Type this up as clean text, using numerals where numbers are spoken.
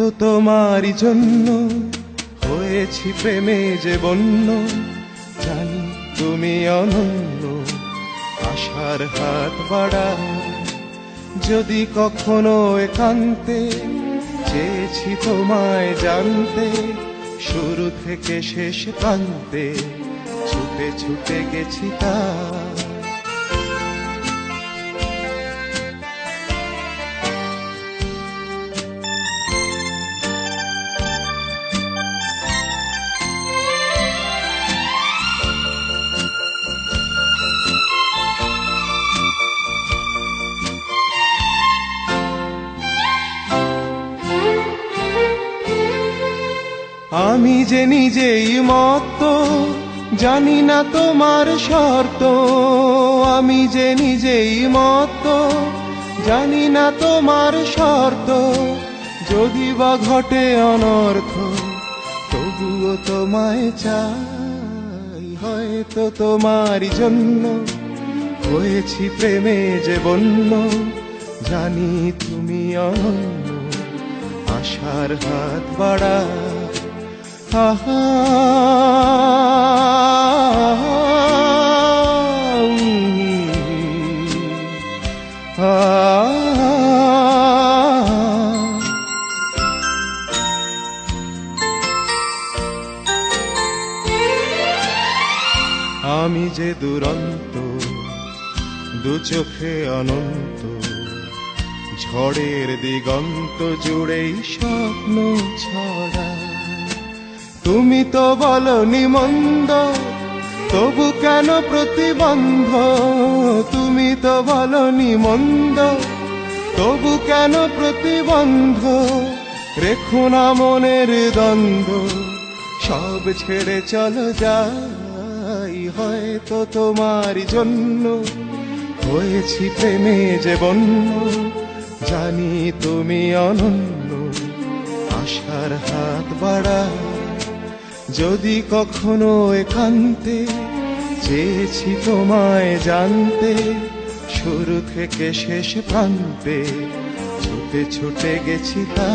তো তোমারই জন্য হয়েছি প্রেমে যে বন্য, জানি তুমি অনন্য, আশার হাত বাড়াও। যদি কখনো একান্তে চেয়েছি তোমায় জানতে, শুরু থেকে শেষ প্রান্তে ছুটে ছুটে গেছি তা। আমি যে নিজেই মত্ত, জানি না তোমার শর্ত। আমি যে নিজেই মত্ত, জানি না তোমার শর্ত। যদি বা ঘটে অনর্থ, তবুও তোমায় চাই। হয়তো তোমারই জন্য হয়েছি প্রেমে যে বন্য, জানি তুমি অনন্য, আশার হাত বাড়া। আহা আমি যে দুরন্ত, দু চোখে অনন্ত, ঝড়ের দিগন্ত জুড়েই স্বপ্ন ছড়া। তুমি তো বলনি মন্দ, তবু কেন প্রতিবন্ধ? তুমি তো বলনি মন্দ, তবু কেন প্রতিবন্ধ? রেখো না মনের দ্বন্দ্ব, সব ছেড়ে চলো যাই। হয়তো তোমারই জন্য হয়েছি প্রেমে যে বন্য, জানি তুমি অনন্য, আশার হাত বাড়া। যদি কখনো একান্তে চেয়েছি তোমায় জানতে, শুরু থেকে শেষ প্রান্তে ছুটে ছুটে গেছি তা।